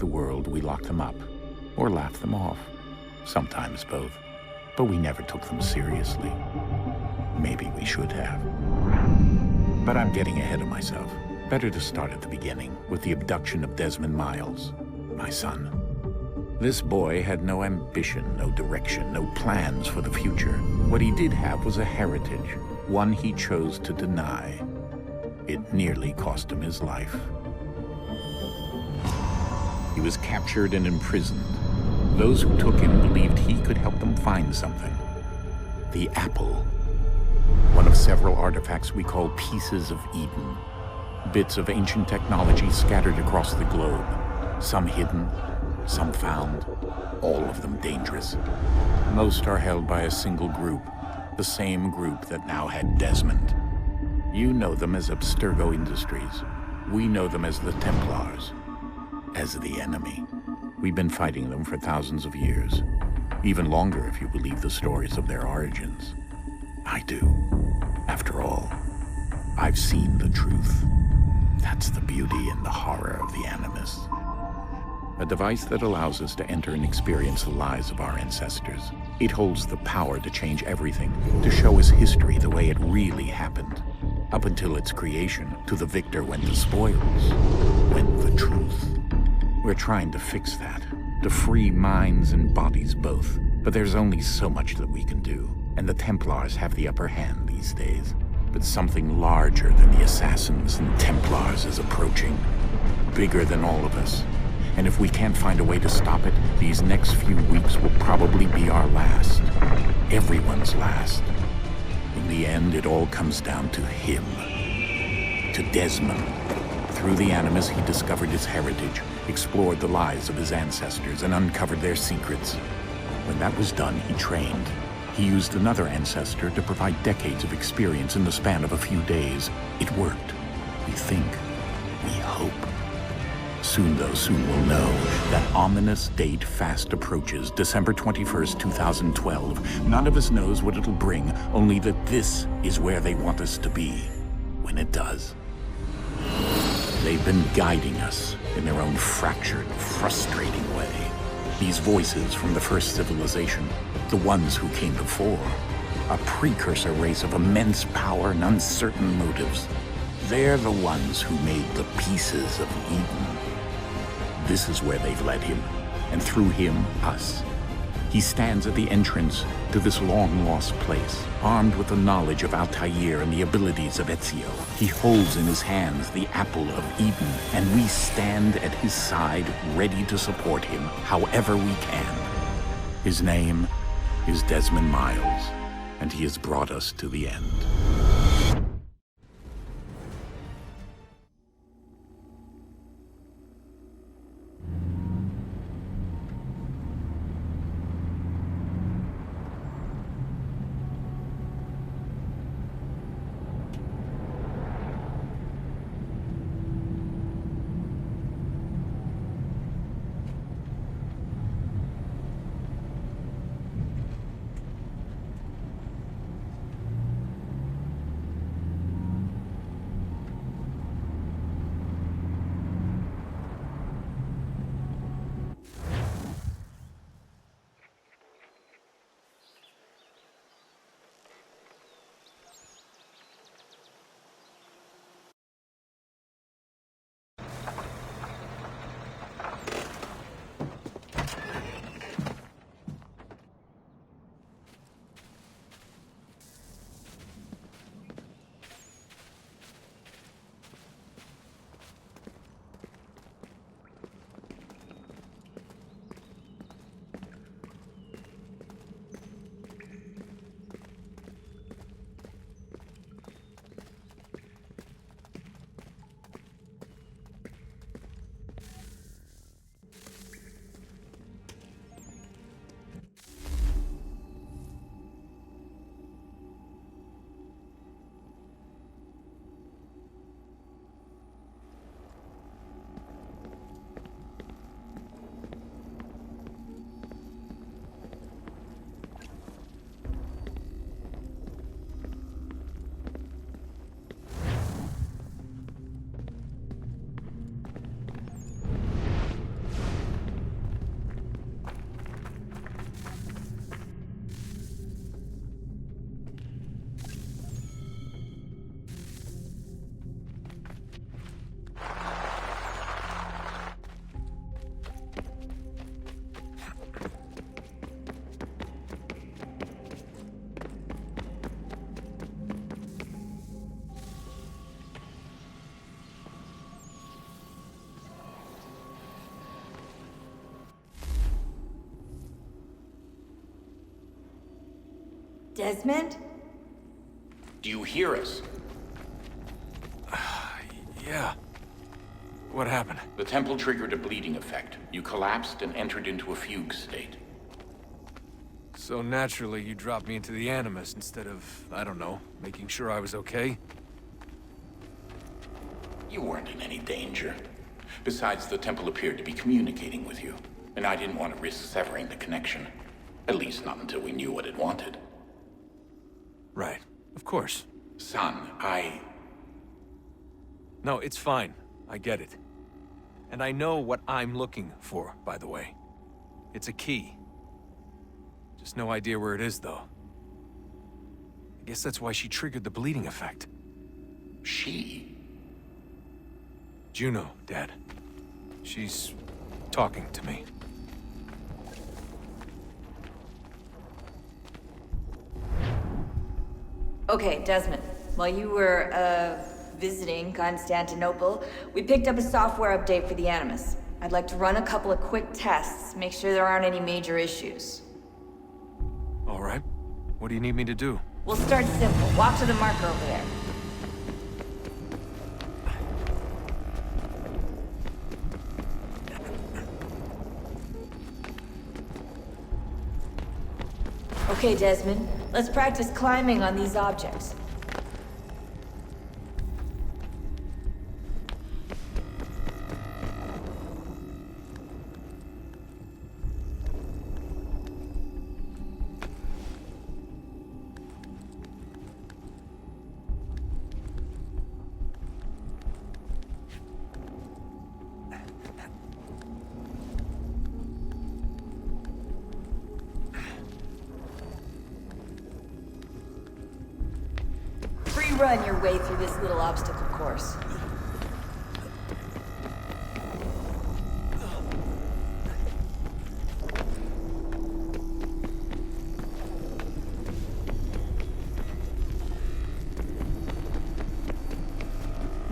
the world, we locked them up, or laughed them off. Sometimes both. But we never took them seriously. Maybe we should have. But I'm getting ahead of myself. Better to start at the beginning, with the abduction of Desmond Miles, my son. This boy had no ambition, no direction, no plans for the future. What he did have was a heritage, one he chose to deny. It nearly cost him his life. He was captured and imprisoned. Those who took him believed he could help them find something. The apple. One of several artifacts we call pieces of Eden. Bits of ancient technology scattered across the globe. Some hidden, some found, all of them dangerous. Most are held by a single group, the same group that now had Desmond. You know them as Abstergo Industries. We know them as the Templars, as the enemy. We've been fighting them for thousands of years, even longer if you believe the stories of their origins. I do. After all, I've seen the truth. That's the beauty and the horror of the Animus. A device that allows us to enter and experience the lives of our ancestors. It holds the power to change everything, to show us history the way it really happened. Up until its creation, to the victor went the spoils, went the truth. We're trying to fix that, to free minds and bodies both. But there's only so much that we can do, and the Templars have the upper hand these days. But something larger than the Assassins and Templars is approaching, bigger than all of us. And if we can't find a way to stop it, these next few weeks will probably be our last. Everyone's last. In the end, it all comes down to him. To Desmond. Through the Animus, he discovered his heritage, explored the lives of his ancestors, and uncovered their secrets. When that was done, he trained. He used another ancestor to provide decades of experience in the span of a few days. It worked. We think. We hope. Soon, though, soon we'll know. That ominous date fast approaches, December 21st, 2012. None of us knows what it'll bring, only that this is where they want us to be, when it does. They've been guiding us in their own fractured, frustrating way. These voices from the first civilization, the ones who came before, a precursor race of immense power and uncertain motives. They're the ones who made the pieces of Eden. This is where they've led him, and through him, us. He stands at the entrance to this long-lost place, armed with the knowledge of Altair and the abilities of Ezio. He holds in his hands the apple of Eden, and we stand at his side, ready to support him, however we can. His name is Desmond Miles, and he has brought us to the end. Desmond? Do you hear us? Yeah. What happened? The temple triggered a bleeding effect. You collapsed and entered into a fugue state. So naturally, you dropped me into the Animus instead of, I don't know, making sure I was okay? You weren't in any danger. Besides, the temple appeared to be communicating with you, and I didn't want to risk severing the connection. At least not until we knew what it wanted. Right. Of course. Son, No, it's fine. I get it. And I know what I'm looking for, by the way. It's a key. Just no idea where it is, though. I guess that's why she triggered the bleeding effect. She? Juno, Dad. She's talking to me. Okay, Desmond. While you were, visiting Constantinople, we picked up a software update for the Animus. I'd like to run a couple of quick tests, make sure there aren't any major issues. All right. What do you need me to do? We'll start simple. Walk to the marker over there. Okay, Desmond. Let's practice climbing on these objects. Run your way through this little obstacle course.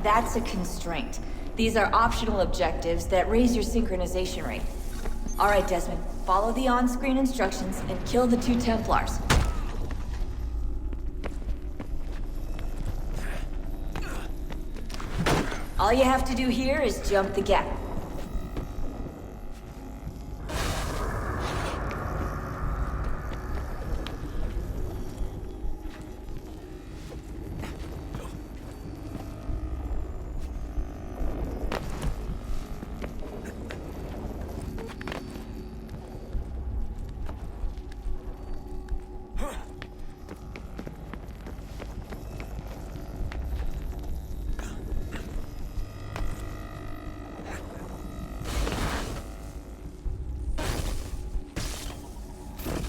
That's a constraint. These are optional objectives that raise your synchronization rate. All right, Desmond, follow the on-screen instructions and kill the 2 Templars. All you have to do here is jump the gap.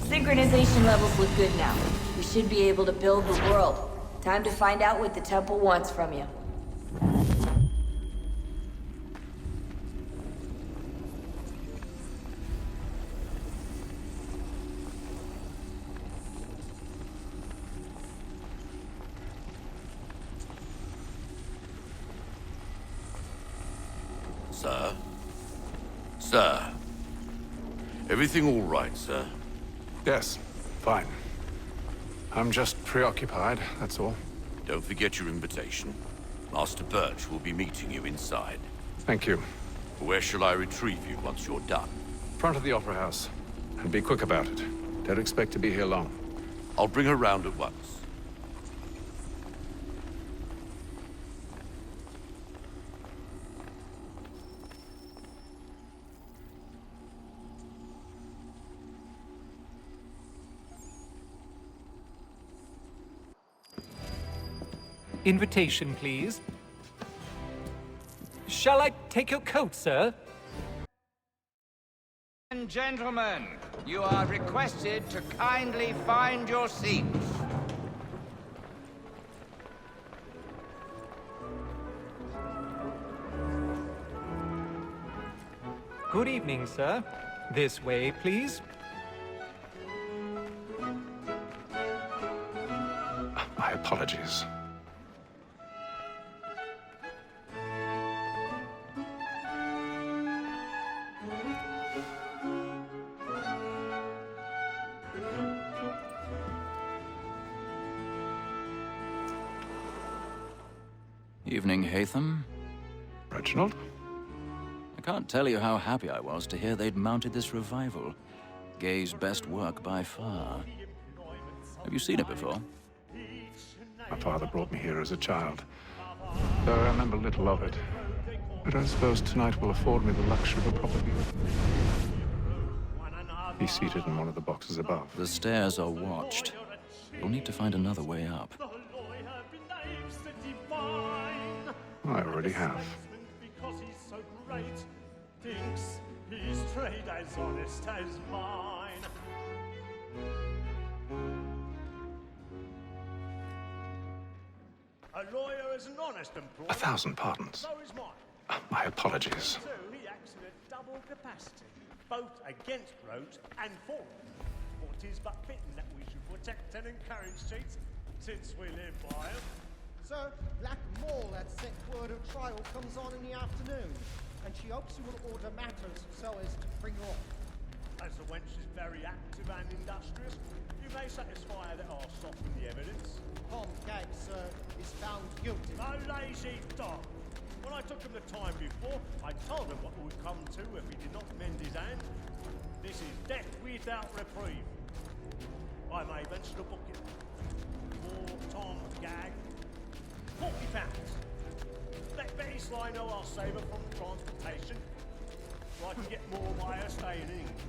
Synchronization levels look good now. We should be able to build the world. Time to find out what the temple wants from you. Sir? Sir? Everything all right, sir? Yes, fine. I'm just preoccupied, that's all. Don't forget your invitation. Master Birch will be meeting you inside. Thank you. Where shall I retrieve you once you're done? Front of the Opera House. And be quick about it. Don't expect to be here long. I'll bring her round at once. Invitation, please. Shall I take your coat, sir? And gentlemen, you are requested to kindly find your seats. Good evening, sir. This way, please. My apologies. Evening, Hatham. Reginald? I can't tell you how happy I was to hear they'd mounted this revival. Gay's best work by far. Have you seen it before? My father brought me here as a child, though I remember little of it. But I suppose tonight will afford me the luxury of a proper view. He's seated in one of the boxes above. The stairs are watched. You'll need to find another way up. I already have. Because he's so great, thinks his trade as honest as mine. A lawyer is an honest employee. 1,000 pardons. So is mine. My apologies. So he acts in a double capacity, both against rogues and for them. For it is but fitting that we should protect and encourage cheats, since we live by them. Sir, Black Mall had sent word of trial comes on in the afternoon, and she hopes you will order matters so as to bring her off. As the wench is very active and industrious, you may satisfy her that I'll soften the evidence. Tom Gag, sir, is found guilty. A lazy dog! When I took him the time before, I told him what would come to if he did not mend his hand. This is death without reprieve. I may venture to book it. For Tom Gag, £40. Let Betty Sly know I'll save her from transportation, so I can get more by her staying in England.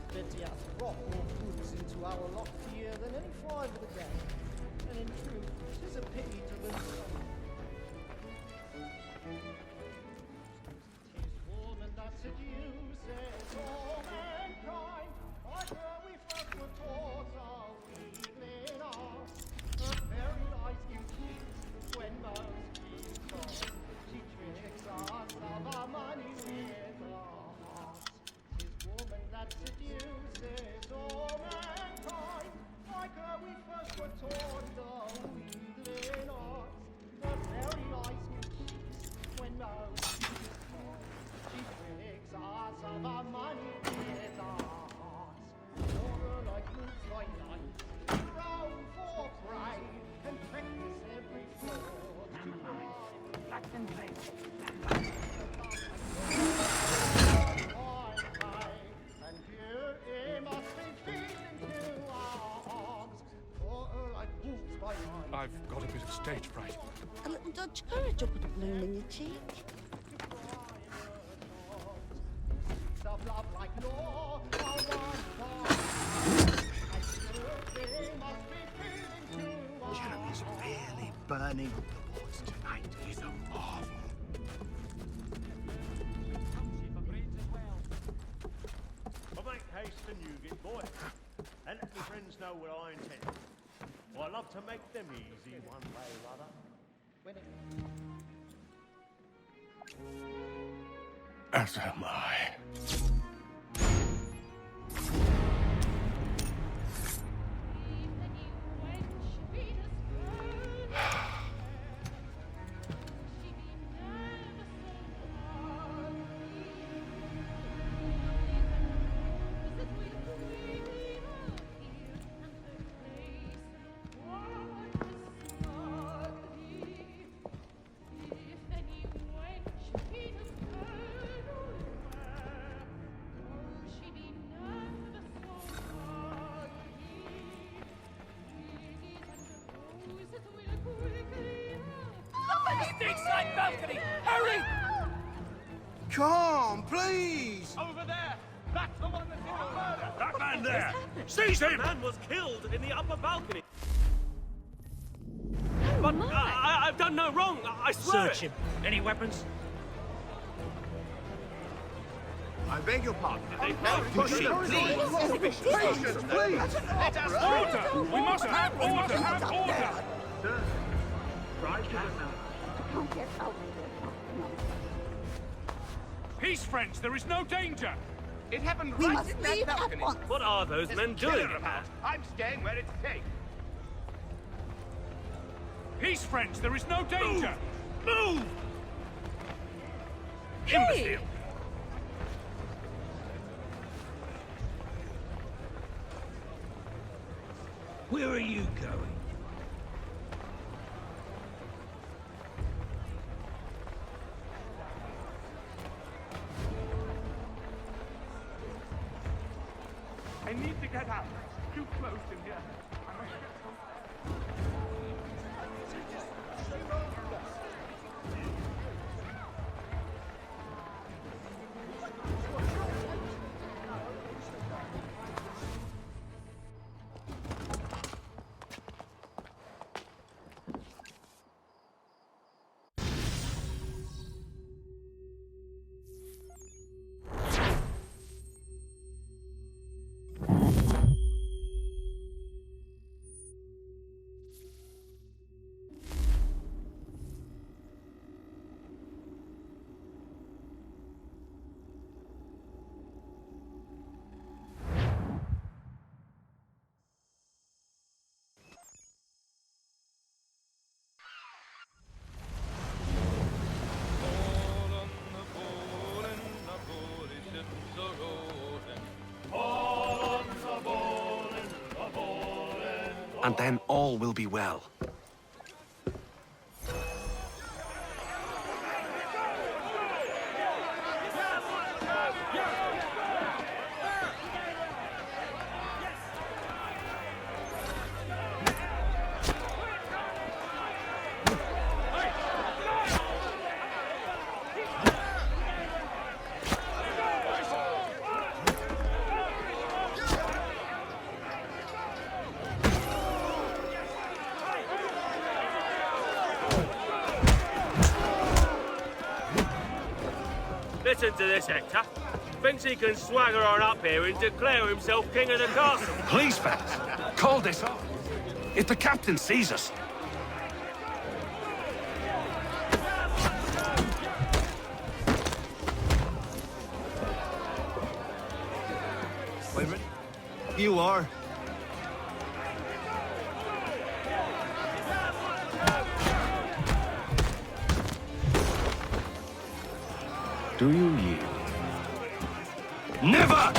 Betty has brought more goods into our lot here than any five of the gang. And in truth, 'tis a pity to lose them. 'Tis woman that seduces all mankind. Like her we first were taught our evening arts. Her very eyes give peace when most we talk. She tricks us of our money with her hearts. 'Tis woman that seduces all mankind. Like her we first were taught the wheedling arts. Her very eyes give peace when most we talk. She tricks us of our money with her hearts. Order like moves like night, row for prey, and practice every fraud. Black and and here he must be feeding to our arms. For her like wolves by night. I've got a bit of stage fright. A little Dutch courage will put a bloom in your cheek. Of love like law, our one cause. And here he must be feeding to our Jeremy's really burning up the boards tonight. He's a marvel. I'll make haste and you get boy, and let my friends know what I intend. I love to make them easy one way or other. when it As am I. Stateside balcony! Hurry! Come, please! Over there! That's the one that's in the murder! That man there! Seize him! The man was killed in the upper balcony. But I've done no wrong, I swear Search him. Any weapons? I beg your pardon. Push him, please! Patience, please! Let us Order! We must have order! Have order! Peace, friends, there is no danger! It happened We right must in that leave at balcony. once. What are those men doing? I'm staying where it's safe. Peace, friends, there is no danger! Move! Hey! Where are you going? I need to get out. It's too close in here. I must get some... And then all will be well. Listen to this, Hector. Thinks he can swagger on up here and declare himself king of the castle. Please, fellas, call this off. If the captain sees us... Wait a minute. You are. Do you yield? Never!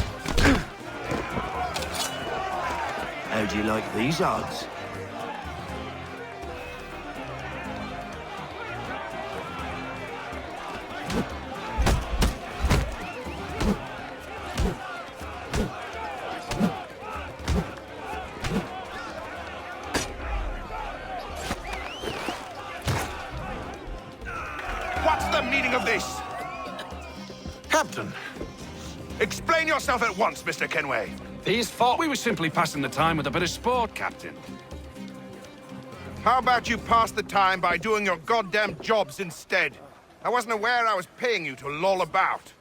How do you like these odds? What's the meaning of this? Captain, explain yourself at once, Mr. Kenway. These thought we were simply passing the time with a bit of sport, Captain. How about you pass the time by doing your goddamn jobs instead? I wasn't aware I was paying you to loll about.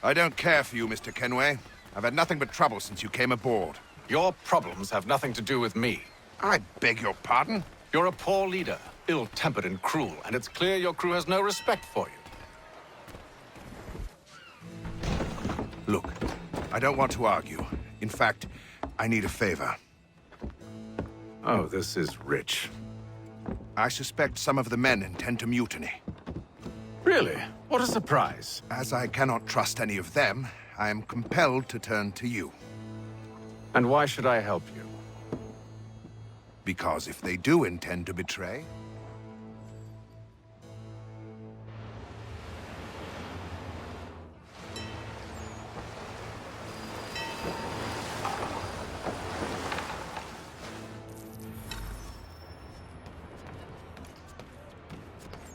I don't care for you, Mr. Kenway. I've had nothing but trouble since you came aboard. Your problems have nothing to do with me. I beg your pardon? You're a poor leader, ill-tempered and cruel, and it's clear your crew has no respect for you. Look, I don't want to argue. In fact, I need a favor. Oh, this is rich. I suspect some of the men intend to mutiny. Really? What a surprise. As I cannot trust any of them, I am compelled to turn to you. And why should I help you? Because if they do intend to betray...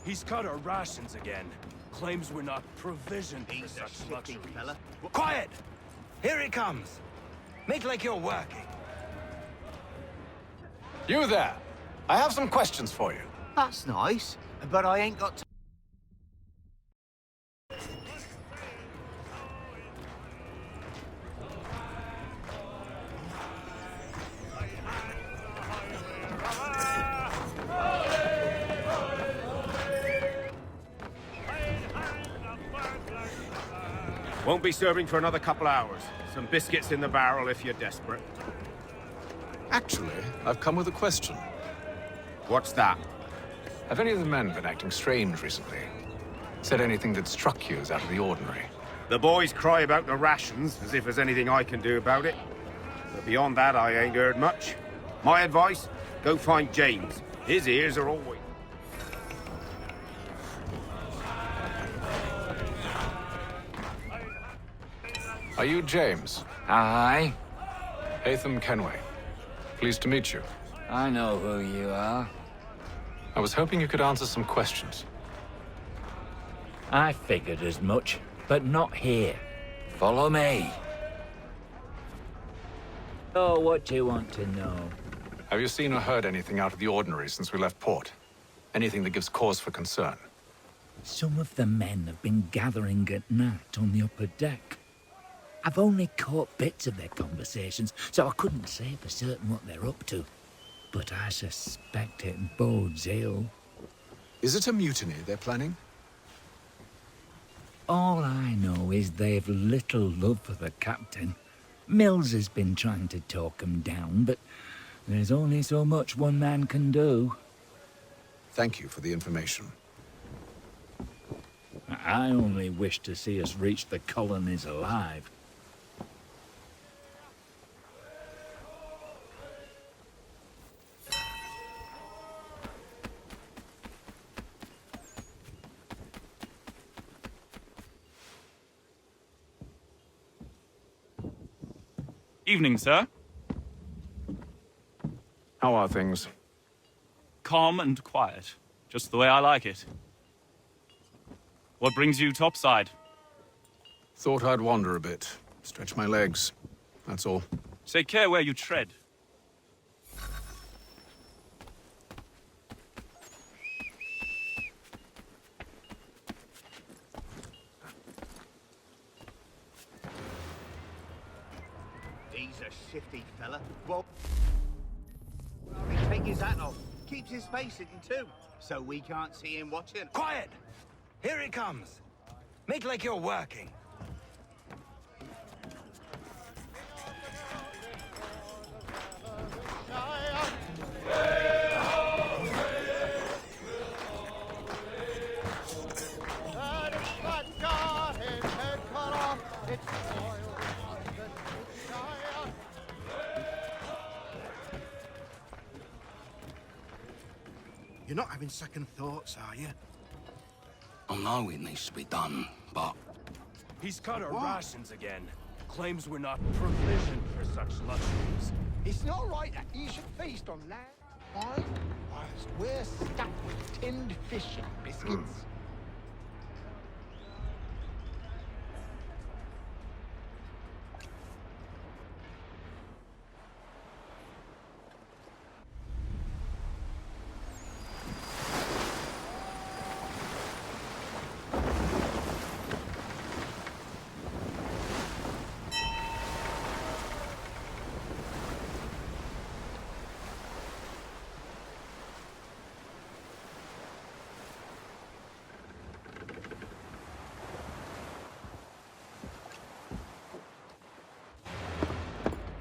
He's cut our rations again. Claims we're not provisioned for such luxuries. Fella. Quiet! Here he comes. Make like you're working. You there. I have some questions for you. That's nice, but I ain't got time. Won't be serving for another couple hours. Some biscuits in the barrel if you're desperate. Actually, I've come with a question. What's that? Have any of the men been acting strange recently? Said anything that struck you as out of the ordinary? The boys cry about the rations, as if there's anything I can do about it. But beyond that, I ain't heard much. My advice, go find James. His ears are always... Are you James? Aye. Haytham Kenway. Pleased to meet you. I know who you are. I was hoping you could answer some questions. I figured as much, but not here. Follow me. Oh, what do you want to know? Have you seen or heard anything out of the ordinary since we left port? Anything that gives cause for concern? Some of the men have been gathering at night on the upper deck. I've only caught bits of their conversations, so I couldn't say for certain what they're up to. But I suspect it bodes ill. Is it a mutiny they're planning? All I know is they've little love for the captain. Mills has been trying to talk 'em down, but there's only so much one man can do. Thank you for the information. I only wish to see us reach the colonies alive. Evening, sir. How are things? Calm and quiet. Just the way I like it. What brings you topside? Thought I'd wander a bit. Stretch my legs. That's all. Take care where you tread. He's a shifty fella. Well, he take his hat off. Keeps his face hidden too, so we can't see him watching. Quiet! Here it comes. Make like you're working. You're not having second thoughts, are you? I know it needs to be done, but... He's cut our rations again. Claims we're not provisioned for such luxuries. It's not right that you should feast on land. Why? Whilst we're stuffed with tinned fish and biscuits.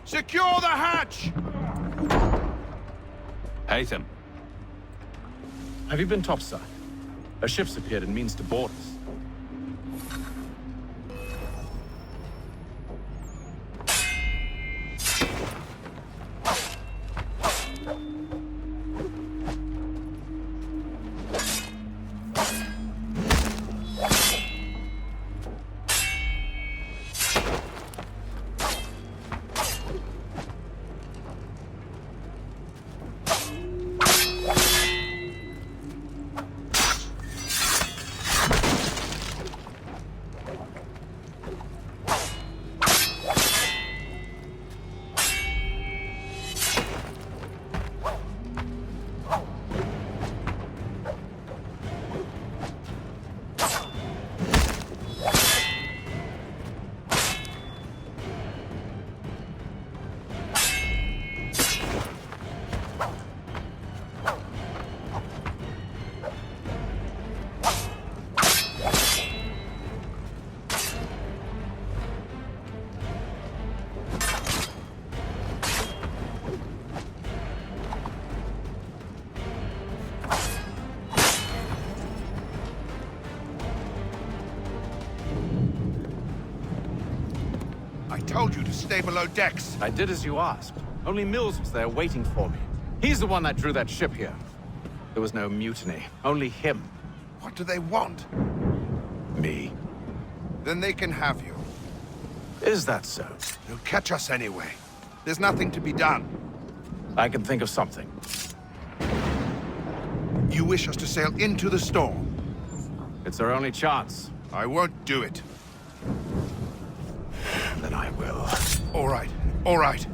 Secure the hatch! Haytham. Have you been topside? A ship's appeared and means to board us. I told you to stay below decks. I did as you asked. Only Mills was there waiting for me. He's the one that drew that ship here. There was no mutiny, only him. What do they want? Me. Then they can have you. Is that so? He'll catch us anyway. There's nothing to be done. I can think of something. You wish us to sail into the storm? It's our only chance. I won't do it. Then I will. All right, all right.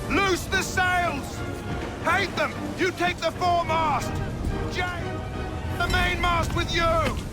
Loose the sails! Hate them! You take the foremast! Jay, the mainmast with you!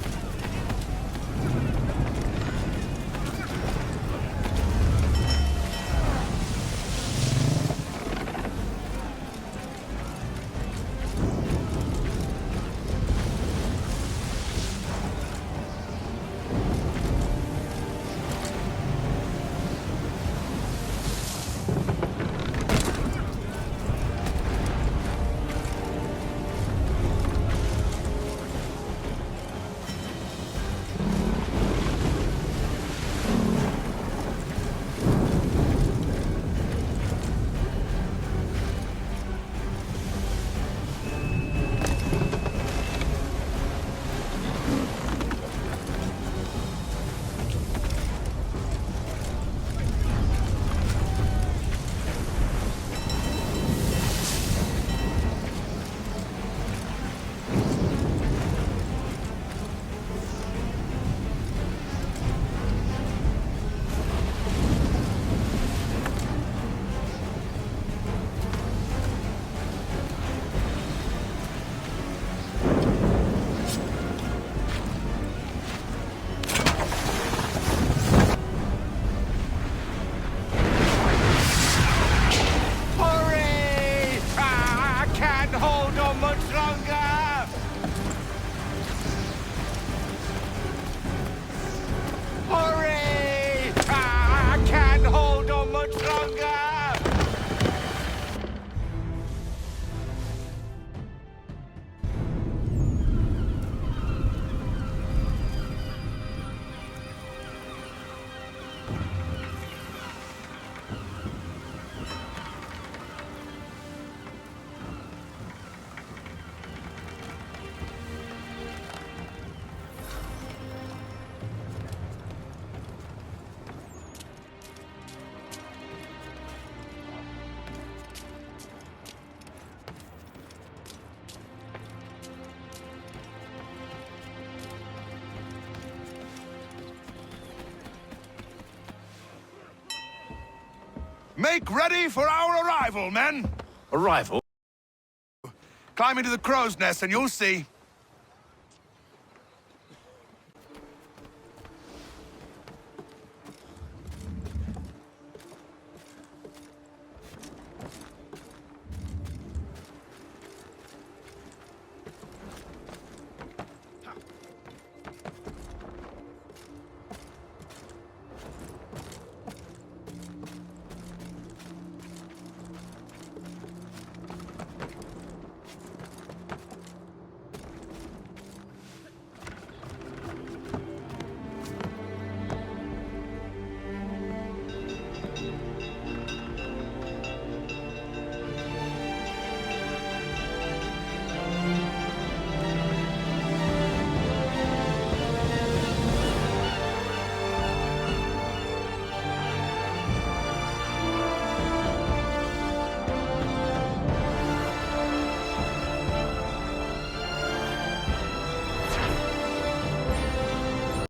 Make ready for our arrival, men! Arrival? Climb into the crow's nest and you'll see.